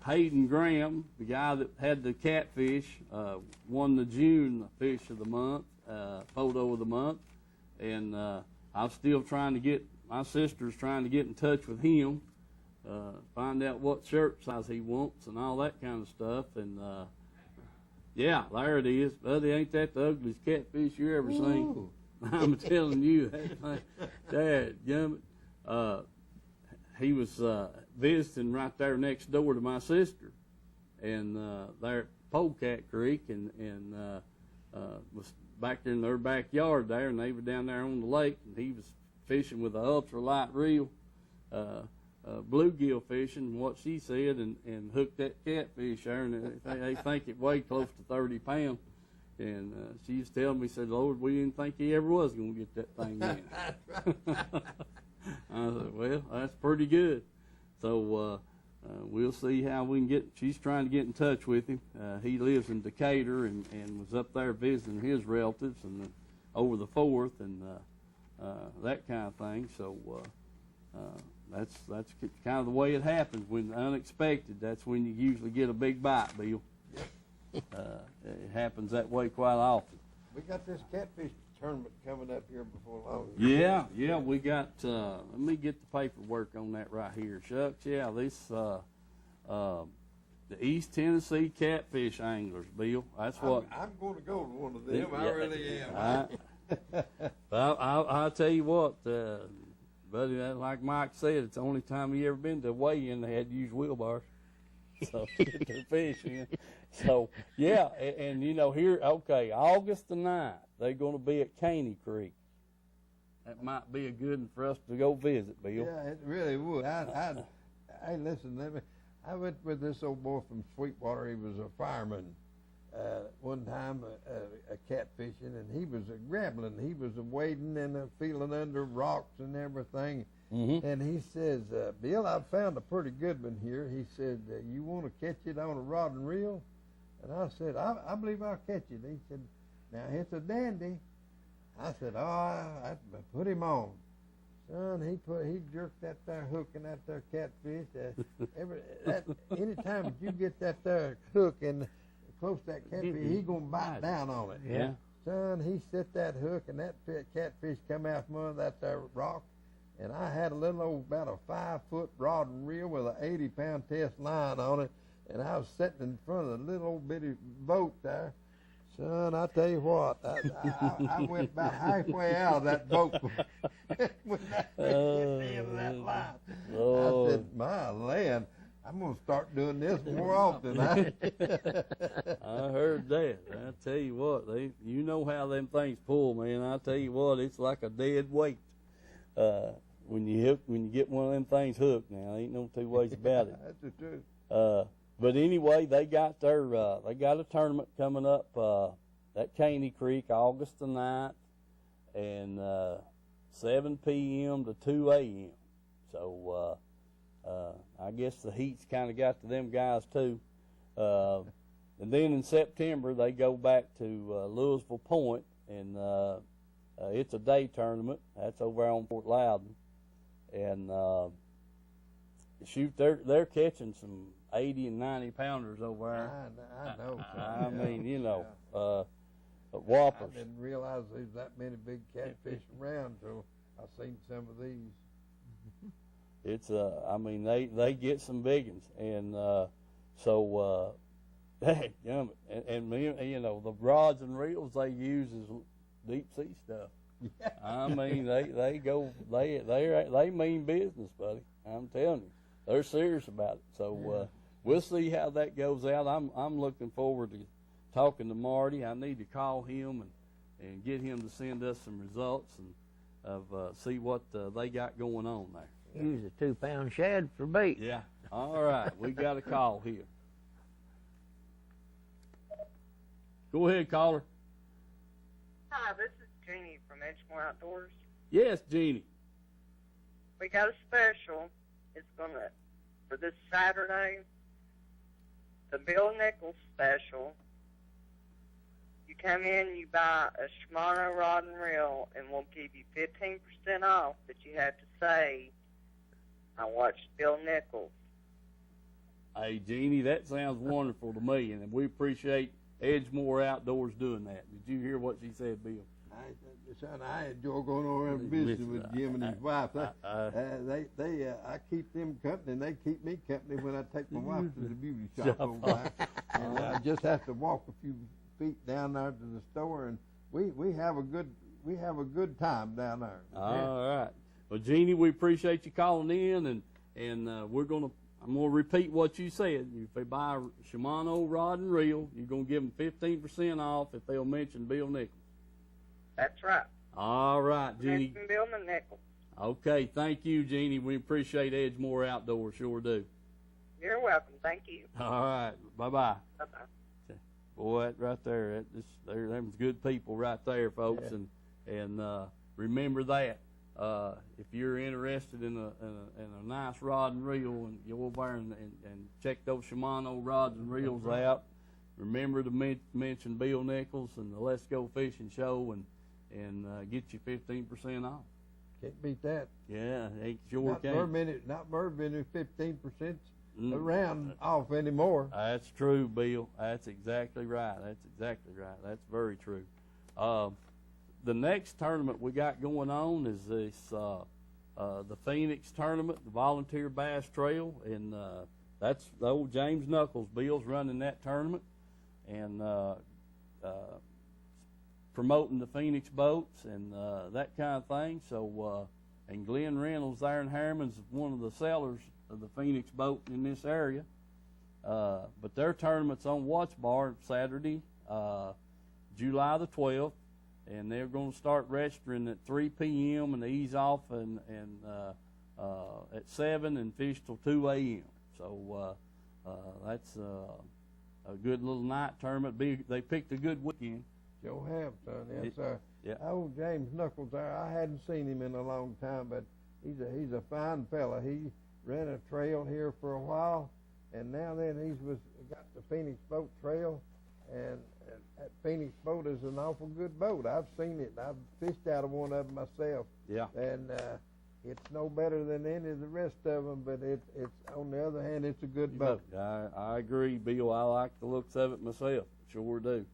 Hayden Graham, the guy that had the catfish, won the June fish of the month, photo of the month. And I'm still trying to get, my sister's trying to get in touch with him, find out what shirt size he wants and all that kind of stuff. And yeah, there it is. Buddy, ain't that the ugliest catfish you ever seen? I'm telling you, dadgummit. He was visiting right there next door to my sister, and there at Polecat Creek, and was back there in their backyard there, and they were down there on the lake, and he was fishing with an ultralight reel, bluegill fishing, what she said, and hooked that catfish there, and they think it weighed close to 30 pounds. And she was telling me, said, Lord, we didn't think he ever was going to get that thing in. I said, well, that's pretty good. So we'll see how we can get, she's trying to get in touch with him. He lives in Decatur and was up there visiting his relatives and over the 4th and that kind of thing. So that's kind of the way it happens. When unexpected, that's when you usually get a big bite, Bill. It happens that way quite often. We got this catfish tournament coming up here before long. Yeah, we got, let me get the paperwork on that right here. Shucks, yeah, this, the East Tennessee Catfish Anglers, Bill. That's what. I'm going to go to one of them. I really am. I'll tell you what, buddy, like Mike said, it's the only time he ever been to a weigh-in they had to use wheelbars. So get their fish in. So yeah, and you know here, okay, August the 9th, they're going to be at Caney Creek. That might be a good one for us to go visit, Bill. Yeah, it really would. Hey, listen, I went with this old boy from Sweetwater. He was a fireman one time, catfishing, and he was grappling. He was wading and feeling under rocks and everything. Mm-hmm. And he says, Bill, I've found a pretty good one here. He said, you want to catch it on a rod and reel? And I said, I believe I'll catch it. He said, now, it's a dandy. I said, I put him on. Son, he jerked that there hook and that there catfish. Anytime that you get that there hook and close to that catfish, he going to bite down on it. Yeah. Son, he set that hook and that catfish come out from under that there rock. And I had a little old, about a 5-foot rod and reel with an 80-pound test line on it. And I was sitting in front of the little old bitty boat there. Son, I tell you what, I went about halfway out of that boat when I hit the end of that line. I said, my land, I'm going to start doing this more often. I heard that. I tell you what, you know how them things pull, man. I tell you what, it's like a dead weight. When you get one of them things hooked, now ain't no two ways about it. That's the truth. But anyway, they got a tournament coming up at Caney Creek, August the 9th, and 7 p.m. to 2 a.m. So I guess the heat's kind of got to them guys too. And then in September they go back to Louisville Point, and it's a day tournament. That's over on Fort Loudon, and shoot, they're catching some 80 and 90 pounders over there. I know. I mean, you know, whoppers. I didn't realize there's that many big catfish around till I seen some of these. It's I mean, they get some big ones, and so and me, you know, the rods and reels they use is deep sea stuff. Yeah. I mean, they mean business, buddy. I'm telling you, they're serious about it. So we'll see how that goes out. I'm looking forward to talking to Marty. I need to call him and get him to send us some results and of see what they got going on there. Use a 2-pound shad for bait. Yeah. All right, we got a call here. Go ahead, caller. Hi, this is Jeannie from Edgemore Outdoors. Yes, Jeannie. we got a special. It's for this Saturday, the Bill Nichols special. You come in, you buy a Shimano rod and reel, and we'll give you 15% off, but you have to say, I watched Bill Nichols. Hey, Jeannie, that sounds wonderful to me, and we appreciate Edgemore Outdoors doing that. Did you hear what she said, Bill? I enjoy going over and visiting with Jim and his wife. I keep them company, and they keep me company when I take my wife to the beauty shop over there. And I just have to walk a few feet down there to the store, and we have a good time down there. All right. Well, Jeannie, we appreciate you calling in, and I'm gonna repeat what you said. If they buy a Shimano rod and reel, you're gonna give them 15% off if they'll mention Bill Nichols. That's right. All right, Jeannie. Mention Bill Nichols. Okay, thank you, Jeannie. We appreciate Edgemore Outdoors, sure do. You're welcome. Thank you. All right, bye-bye. Bye-bye. Boy, that right there, them good people right there, folks, Yeah. and remember that. If you're interested in a nice rod and reel, and you go over there and check those Shimano rods and reels out, remember to mention Bill Nichols and the Let's Go Fishing show, and get you 15% off. Can't beat that. Yeah, they sure Not can. Not Mervyn, 15% around off anymore. That's true, Bill. That's exactly right. That's very true. The next tournament we got going on is this the Phoenix tournament, the Volunteer Bass Trail, and that's the old James Knuckles. Bill's running that tournament and promoting the Phoenix boats and that kind of thing. So, and Glenn Reynolds there in Harriman's one of the sellers of the Phoenix boat in this area. But their tournament's on Watch Bar Saturday, July the 12th. And they're going to start registering at 3 p.m. and ease off at 7 and fish till 2 a.m. So that's a good little night tournament. They picked a good weekend. Joe have, son. Yes, sir. Yeah. Old James Knuckles there, I hadn't seen him in a long time, but he's a fine fella. He ran a trail here for a while, and now then got the Phoenix Boat Trail, and that Phoenix boat is an awful good boat. I've seen it. I've fished out of one of them myself. Yeah. And it's no better than any of the rest of them, but it's on the other hand, it's a good boat. I agree, Bill. I like the looks of it myself. Sure do.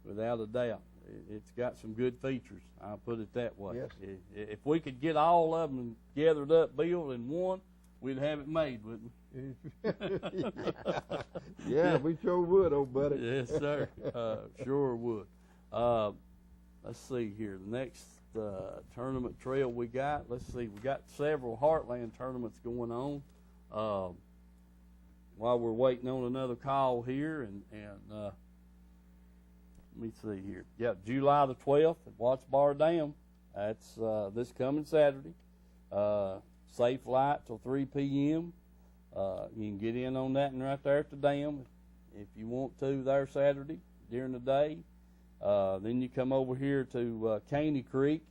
Without a doubt. It's got some good features. I'll put it that way. Yes. If we could get all of them gathered up, Bill, in one, we'd have it made, wouldn't we? Yeah, we sure would, old buddy. Yes, sir. Sure would. Let's see here. The next tournament trail we got, let's see, we got several Heartland tournaments going on. While we're waiting on another call here, and let me see here. Yeah, July the 12th at Watts Bar Dam. That's this coming Saturday. Safe light till 3 p.m. You can get in on that and right there at the dam if you want to there Saturday during the day. Then you come over here to Caney Creek.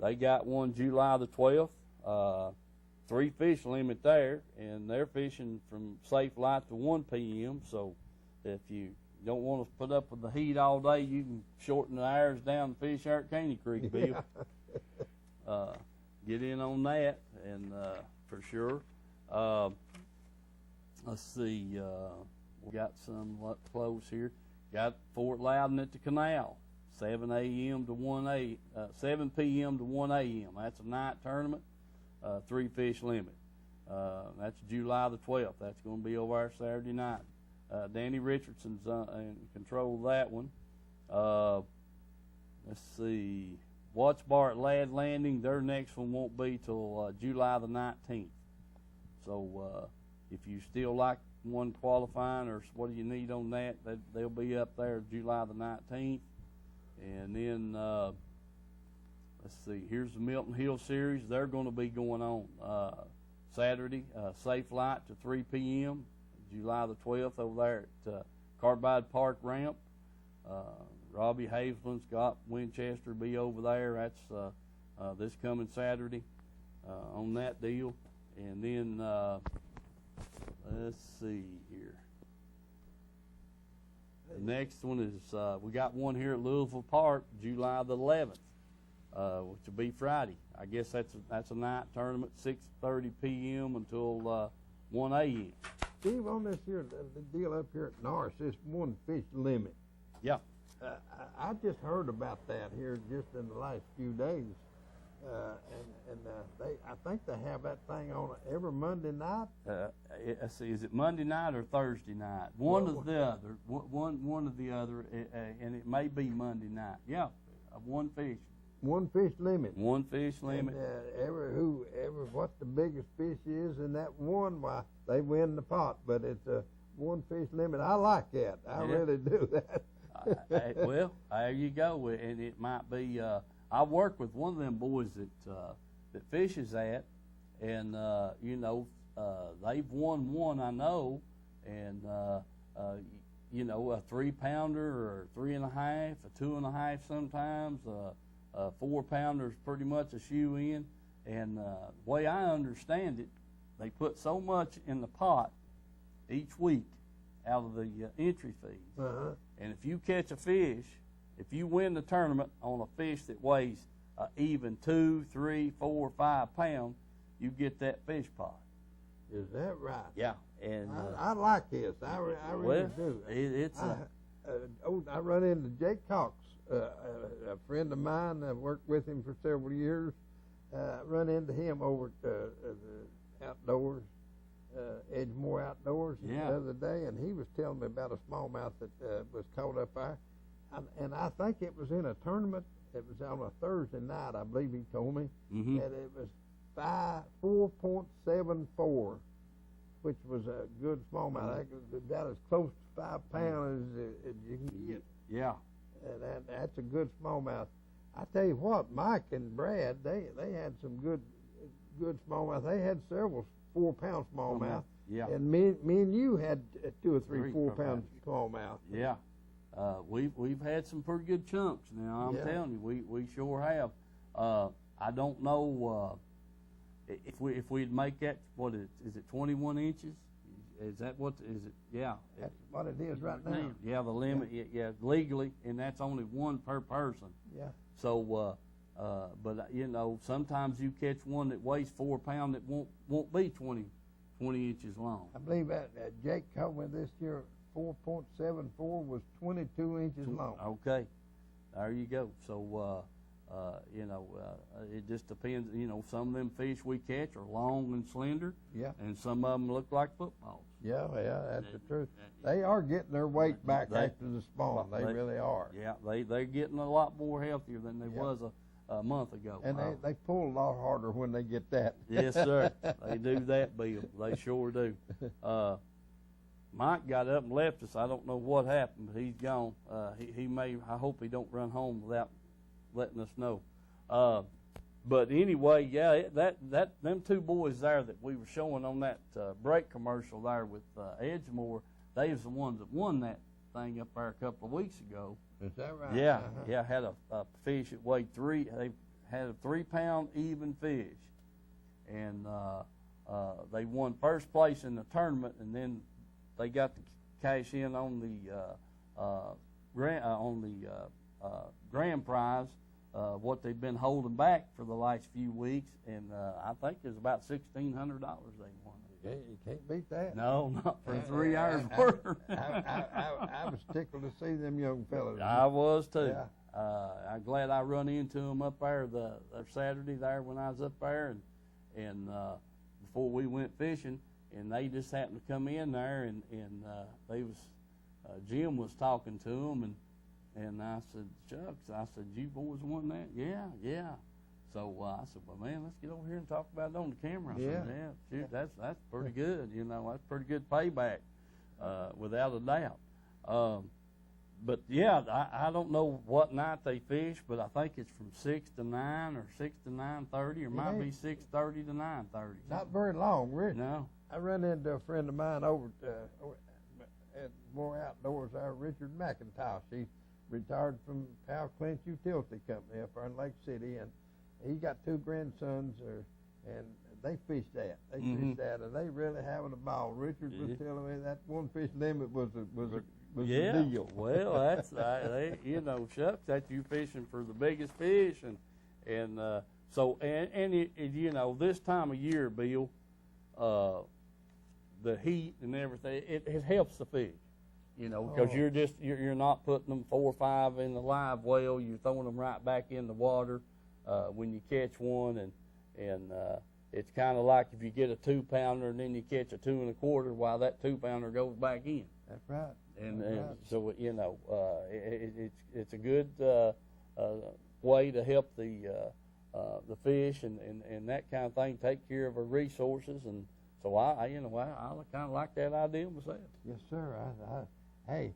They got one July the 12th. 3 fish limit there, and they're fishing from safe light to 1 p.m. So if you don't want to put up with the heat all day, you can shorten the hours down and fish there at Caney Creek, Bill. Get in on that, and for sure. Let's see, we got some close here. Got Fort Loudon at the canal, 7 a.m. to 7 p.m. to 1 a.m. That's a night tournament, 3 fish limit. That's July the 12th. That's going to be over there Saturday night. Danny Richardson's in control of that one. Let's see, Watch Bar at Ladd Landing. Their next one won't be till July the 19th. So if you still like one qualifying, or what do you need on that, they'll be up there July the 19th. And then let's see, here's the Milton Hill Series. They're going to be going on Saturday, safe light to 3 p.m. July the 12th over there at Carbide Park Ramp. Robbie Hazelton, Scott Winchester be over there. That's this coming Saturday. on that deal. And then, let's see here. The next one is, we got one here at Louisville Park, July the 11th, which will be Friday. I guess that's a night tournament, 6:30 p.m. until 1 a.m. Steve, on this here, the deal up here at Norris, this one fish limit. Yeah. I just heard about that here just in the last few days. I think they have that thing on every Monday night. Let's see, is it Monday night or Thursday night? One or the other. One or the other, and it may be Monday night. Yeah, one fish. One fish limit. One fish limit. And what the biggest fish is in that one, why they win the pot. But it's a one fish limit. I like that. I really do that. Well, there you go. And it might be. I work with one of them boys that fishes that, and they've won one, I know, and a 3-pounder or 3.5, a 2.5 sometimes. 4-pounder is pretty much a shoe in, and the way I understand it, they put so much in the pot each week out of the entry fees. Uh-huh. And if you catch a fish, if you win the tournament on a fish that weighs even 2, 3, 4, 5 pounds, you get that fish pot. Is that right? Yeah, and I like this. I really do. I run into Jake Cox, a friend of mine. I've worked with him for several years. Run into him over at the outdoors, Edgemore Outdoors the other day, and he was telling me about a smallmouth that was caught up there. And I think it was in a tournament. It was on a Thursday night, I believe he told me. Mm-hmm. And it was 4.74, which was a good smallmouth. That is close to 5 pounds as you can get. Yeah. And that's a good smallmouth. I tell you what, Mike and Brad, they had some good smallmouth. They had several 4-pound smallmouth. Yeah. And me and you had 2 or 3 4-pound smallmouth. Yeah. We've had some pretty good chunks now. I'm telling you, we sure have. I don't know if we'd make that. What is it? 21 inches? Is that what is it? Yeah, That's what it is right now. Yeah, the limit. Yeah, legally, and that's only one per person. Yeah. So, but sometimes you catch one that weighs 4 pounds that won't be 20 inches long. I believe that Jake caught me this year. 4.74 was 22 inches long. Okay, there you go. So, it just depends. Some of them fish we catch are long and slender. Yeah. And some of them look like footballs. Yeah, that's the truth. They are getting their weight back after the spawn. They really are. Yeah, they're getting a lot more healthier than they was a month ago. And they pull a lot harder when they get that. Yes, sir. They do that, Bill. They sure do. Mike got up and left us. I don't know what happened, but he's gone. He may. I hope he don't run home without letting us know. But anyway, yeah, them 2 boys there that we were showing on that brake commercial there with Edgemore, they was the ones that won that thing up there a couple of weeks ago. Is that right? Yeah, yeah. Had a fish that weighed 3. They had a 3-pound even fish, and they won first place in the tournament, and then they got to cash in on the grand prize, what they've been holding back for the last few weeks, and I think it was about $1,600 they won. You can't beat that. No, not for 3 hours work. I was tickled to see them young fellas. I was too. Yeah. I'm glad I run into them up there the Saturday there when I was up there, and before we went fishing. And they just happened to come in there, and they was Jim was talking to them, and I said, Chucks, I said, you boys won that? Yeah. So I said, well, man, let's get over here and talk about it on the camera. I said, shoot, that's pretty good. That's pretty good payback, without a doubt. But yeah, I don't know what night they fish, but I think it's from 6 to 9 or 6 to 9:30, or might be 6:30 to 9:30. Not very long, really. No. I run into a friend of mine over at More Outdoors there, Richard McIntosh. He retired from Powell Clinch Utility Company up there in Lake City, and he got 2 grandsons, and they fish that. They Mhm. fish that, and they really having a ball. Richard was telling me that one fish limit was a Yeah, deal. well, that's you know, shucks, that's you fishing for the biggest fish, and so you know, this time of year, Bill, the heat and everything, it helps the fish, you know, because you're not putting them 4 or 5 in the live well, you're throwing them right back in the water when you catch one, and it's kind of like if you get a 2-pounder and then you catch a 2 1/4, while that 2-pounder goes back in. That's right. And Right. so you know, it's a good way to help the fish and that kind of thing, take care of our resources, and so I kind of like that idea myself. Yes, sir. Hey,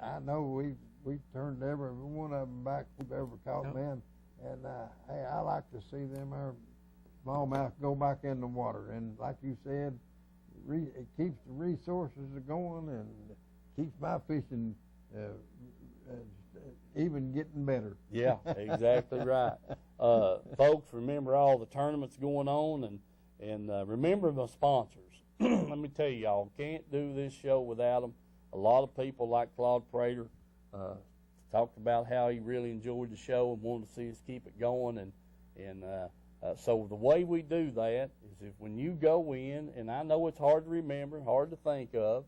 I know we turned every one of them back we've ever caught, Yep. man, and hey, I like to see them our smallmouth go back in the water, and like you said, it keeps the resources going and keeps my fishing even getting better. Yeah, exactly right. Folks, remember all the tournaments going on, and remember the sponsors. Let me tell you, y'all can't do this show without them. A lot of people like Claude Prater talked about how he really enjoyed the show and wanted to see us keep it going, and so the way we do that is if when you go in, and I know it's hard to remember, hard to think of,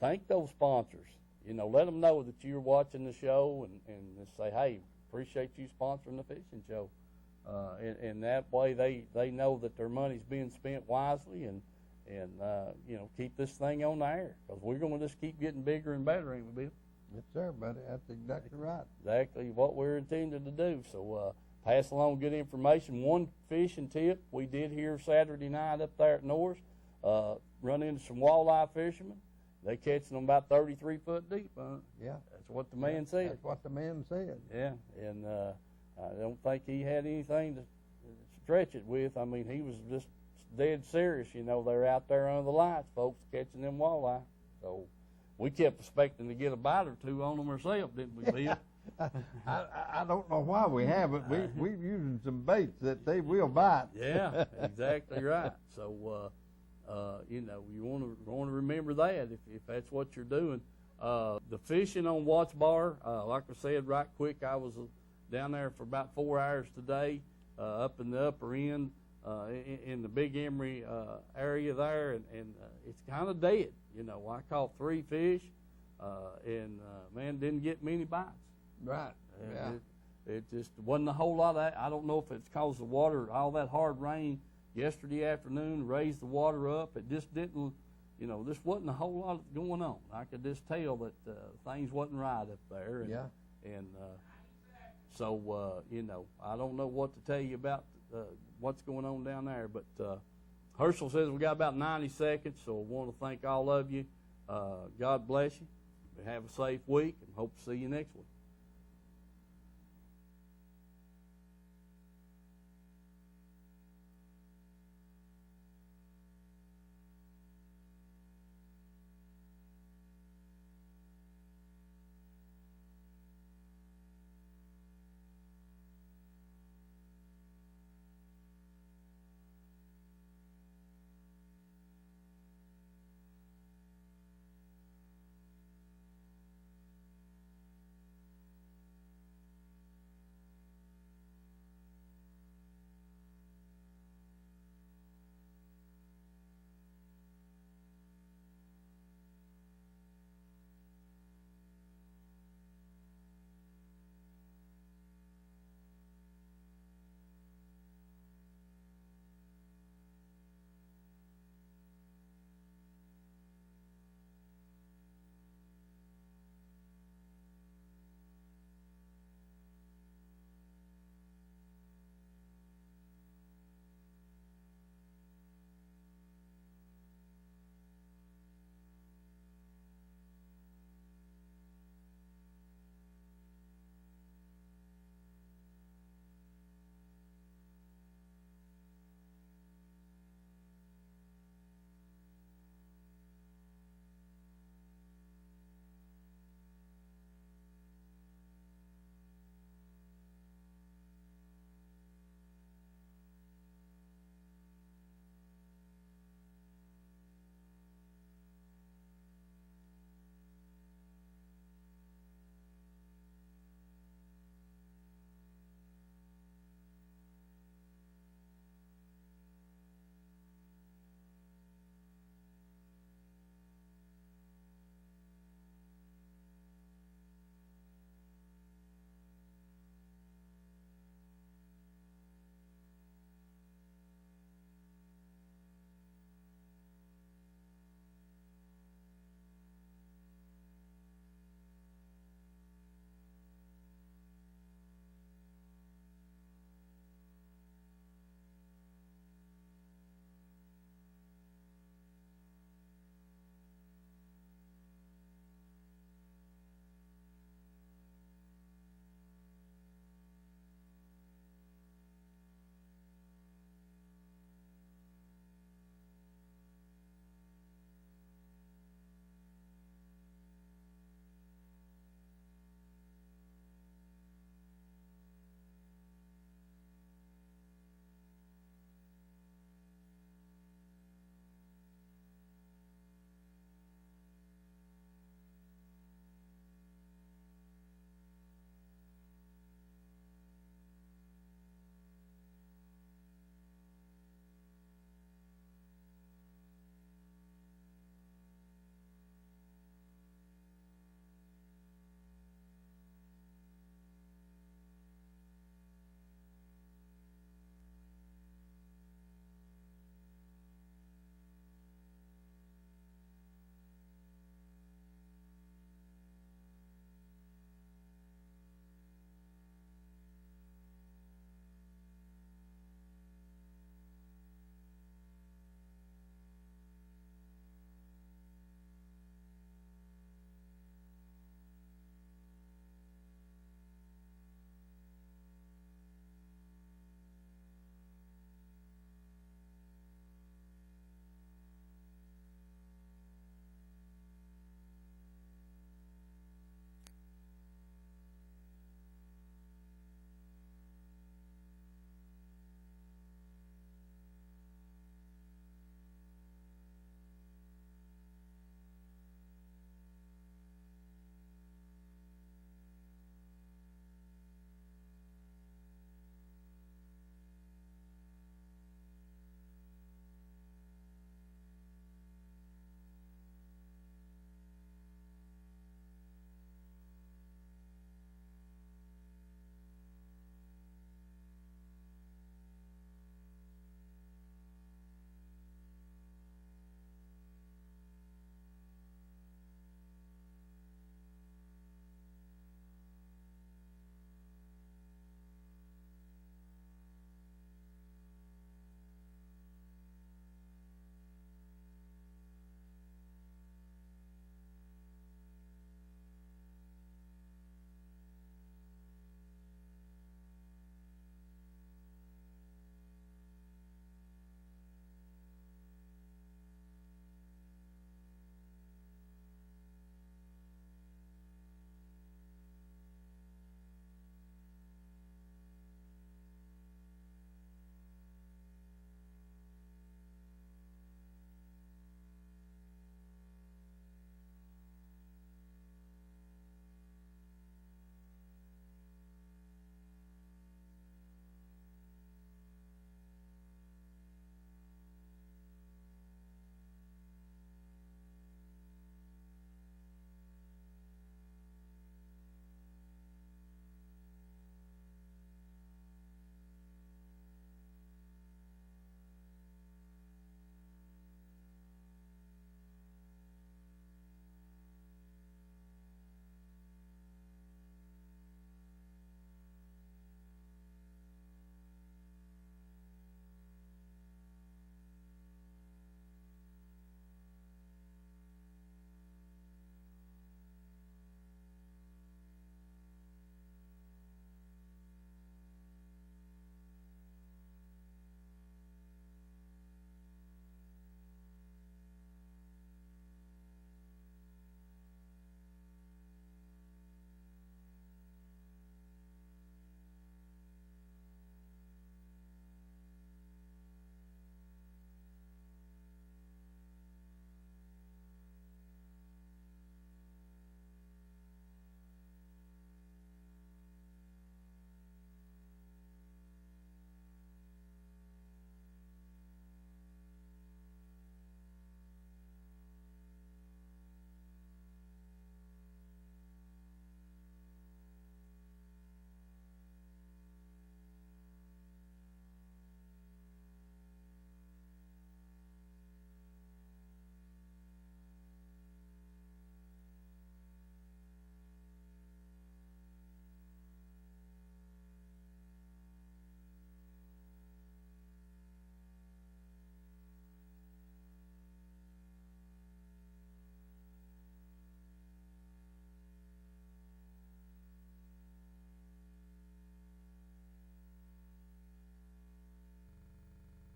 thank those sponsors. You know, let them know that you're watching the show and just say, hey, appreciate you sponsoring the fishing show. And that way they know that their money's being spent wisely and you know, keep this thing on the air, because we're going to just keep getting bigger and better, ain't we, Bill? Yes, sir, buddy. That's exactly right. Exactly what we're intended to do. So pass along good information. One fishing tip we did here Saturday night up there at Norris, run into some walleye fishermen. They catching them about 33 foot deep, huh? Yeah. That's what the man said. That's what the man said. Yeah, and I don't think he had anything to stretch it with. I mean, he was just dead serious. You know, they're out there under the lights, folks, catching them walleye. So we kept expecting to get a bite or two on them ourselves, didn't we, Bill? I don't know why we haven't. We're using some baits that they will bite. Yeah, exactly right. So, you know, you want to remember that if that's what you're doing. The fishing on Watts Bar, like I said, right quick, I was down there for about 4 hours today, up in the upper end, in the Big Emery area there, and it's kind of dead. You know, I caught 3 fish, and man, didn't get many bites. Right. Yeah. It just wasn't a whole lot of that. I don't know if it's because the water, all that hard rain yesterday afternoon raised the water up. It just didn't, you know, this wasn't a whole lot going on. I could just tell that things wasn't right up there. And, Yeah. And so, you know, I don't know what to tell you about what's going on down there. But Herschel says we got about 90 seconds, so I want to thank all of you. God bless you. Have a safe week, and hope to see you next week.